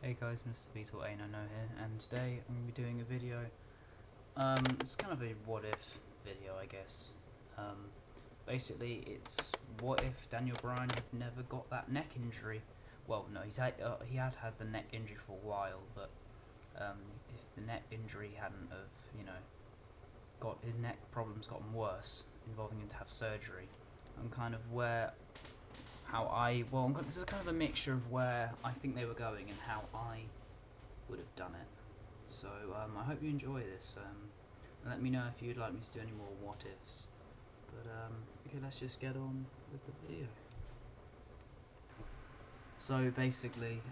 Hey guys, Mr. Beetle 890 here, and today I'm going to be doing a video. It's kind of a what if video, I guess. Basically, it's what if Daniel Bryan had never got that neck injury. Well, no, he had the neck injury for a while, but if the neck injury hadn't have, got his neck problems gotten worse, involving him to have surgery, and kind of this is kind of a mixture of where I think they were going and how I would have done it. So I hope you enjoy this, and let me know if you'd like me to do any more what ifs. But okay, let's just get on with the video. So basically,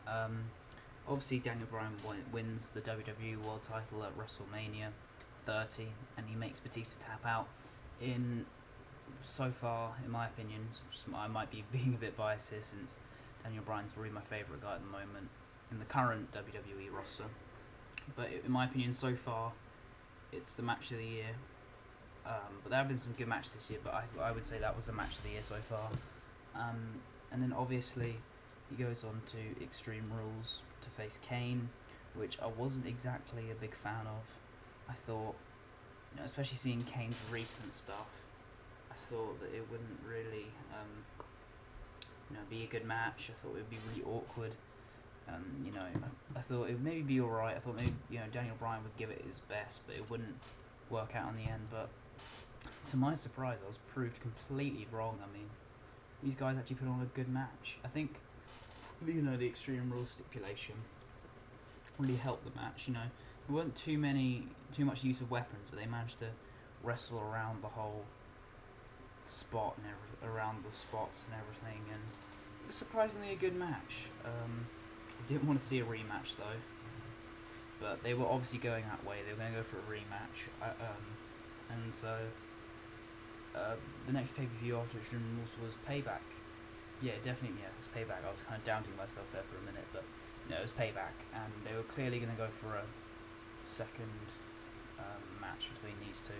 obviously Daniel Bryan wins the WWE World Title at WrestleMania 30, and he makes Batista tap out in. So far, in my opinion, I might be being a bit biased here since Daniel Bryan's probably my favourite guy at the moment in the current WWE roster. But in my opinion, so far, it's the match of the year. But there have been some good matches this year, but I would say that was the match of the year so far. And then obviously, he goes on to Extreme Rules to face Kane, which I wasn't exactly a big fan of. I thought, especially seeing Kane's recent stuff, I thought that it wouldn't really, be a good match. I thought it would be really awkward. I thought it would maybe be alright. I thought maybe, Daniel Bryan would give it his best, but it wouldn't work out in the end. But to my surprise, I was proved completely wrong. I mean, these guys actually put on a good match. I think, the Extreme Rules stipulation really helped the match. There weren't too much use of weapons, but they managed to wrestle around the whole spot and around the spots and everything, and it was surprisingly a good match. I didn't want to see a rematch though, but they were obviously going that way. They were going to go for a rematch, and so the next pay-per-view after Extreme Rules was Payback. It was Payback. I was kind of doubting myself there for a minute, but it was Payback, and they were clearly going to go for a second match between these two.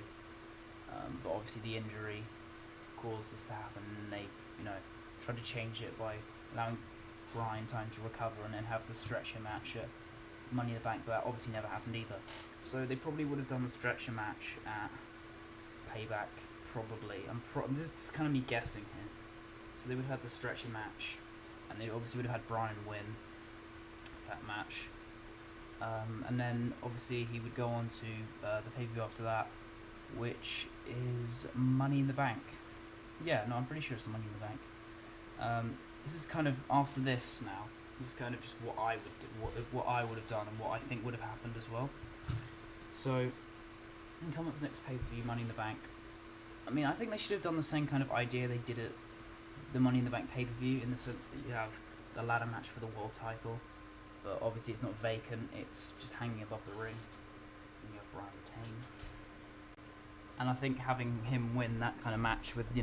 But obviously the injury caused this to happen, and they, tried to change it by allowing Bryan time to recover and then have the stretcher match at Money in the Bank, but that obviously never happened either. So they probably would have done the stretcher match at Payback, probably. This is kind of me guessing here. So they would have had the stretcher match, and they obviously would have had Bryan win that match. And then obviously he would go on to the pay-per-view after that, which is Money in the Bank. I'm pretty sure it's the Money in the Bank. This is kind of after this now. This is kind of just what I would have done and what I think would have happened as well. So, come on to the next pay-per-view, Money in the Bank. I mean, I think they should have done the same kind of idea they did at the Money in the Bank pay-per-view, in the sense that you have the ladder match for the world title, but obviously it's not vacant, it's just hanging above the ring, and you have Bryan retain. And I think having him win that kind of match with, you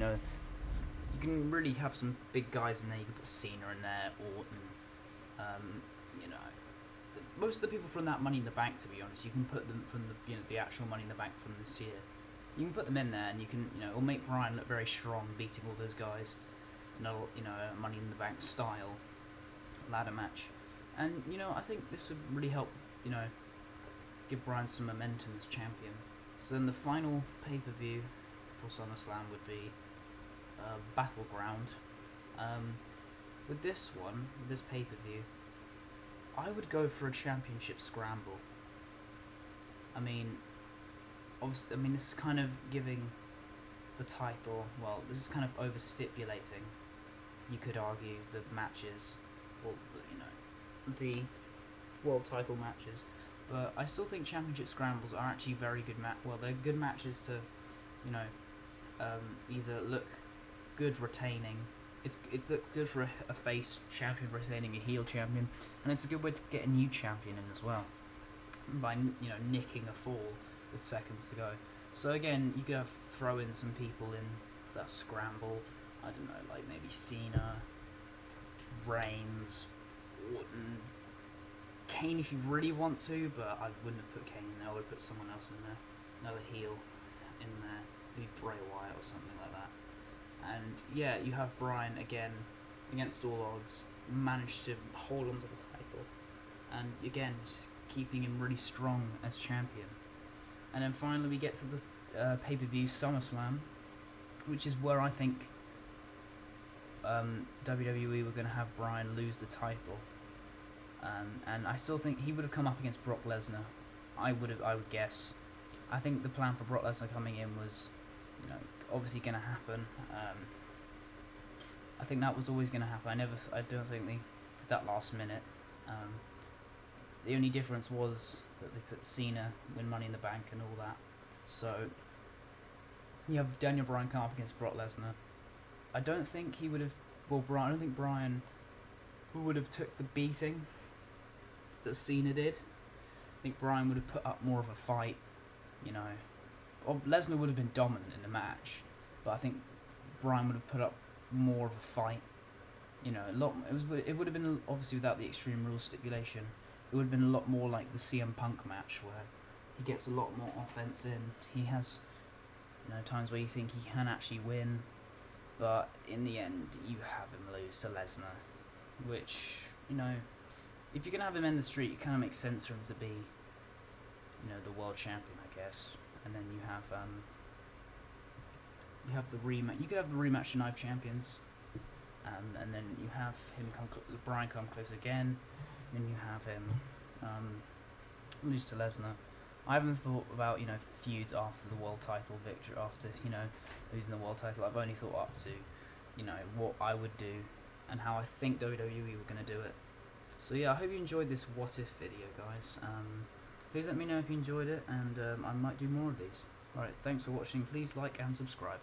can really have some big guys in there. You can put Cena in there, Orton, most of the people from that Money in the Bank, to be honest, you can put them from the actual Money in the Bank from this year. You can put them in there, and you can, it'll make Bryan look very strong, beating all those guys in a Money in the Bank style ladder match. And, I think this would really help, give Bryan some momentum as champion. So then the final pay-per-view for SummerSlam would be Battleground. With this pay-per-view, I would go for a championship scramble. I mean, obviously, this is kind of giving the title, this is kind of over-stipulating, you could argue, the matches, or the world title matches. But I still think championship scrambles are actually very good they're good matches to, either look good retaining. It looks good for a face champion retaining a heel champion, and it's a good way to get a new champion in as well, by nicking a fall with seconds to go. So again, you could throw in some people in that scramble. I don't know, like maybe Cena, Reigns, Orton, Kane if you really want to, but I wouldn't have put Kane in there. I would put someone else in there, another heel in there, maybe Bray Wyatt or something like that. And you have Bryan again, against all odds, managed to hold onto the title, and again, just keeping him really strong as champion. And then finally we get to the pay-per-view SummerSlam, which is where I think WWE were going to have Bryan lose the title. And I still think he would have come up against Brock Lesnar. I would guess. I think the plan for Brock Lesnar coming in was, obviously going to happen. I think that was always going to happen. I don't think they did that last minute. The only difference was that they put Cena win Money in the Bank and all that. So you have Daniel Bryan come up against Brock Lesnar. I don't think he would have. Well, I don't think Bryan would have took the beating that Cena did. I think Bryan would have put up more of a fight. Lesnar would have been dominant in the match, but I think Bryan would have put up more of a fight. A lot. It would have been, obviously without the Extreme Rules stipulation, it would have been a lot more like the CM Punk match where he gets a lot more offense in. He has, times where you think he can actually win, but in the end you have him lose to Lesnar, which, if you're gonna have him end the streak, it kind of makes sense for him to be, the world champion, I guess. And then you have the rematch. You could have the rematch Night Champions, and then you have him Bryan come close again. And then you have him lose to Lesnar. I haven't thought about feuds after the world title victory, after losing the world title. I've only thought up to what I would do and how I think WWE were going to do it. So yeah, I hope you enjoyed this what if video, guys. Please let me know if you enjoyed it, and I might do more of these. Alright, thanks for watching. Please like and subscribe.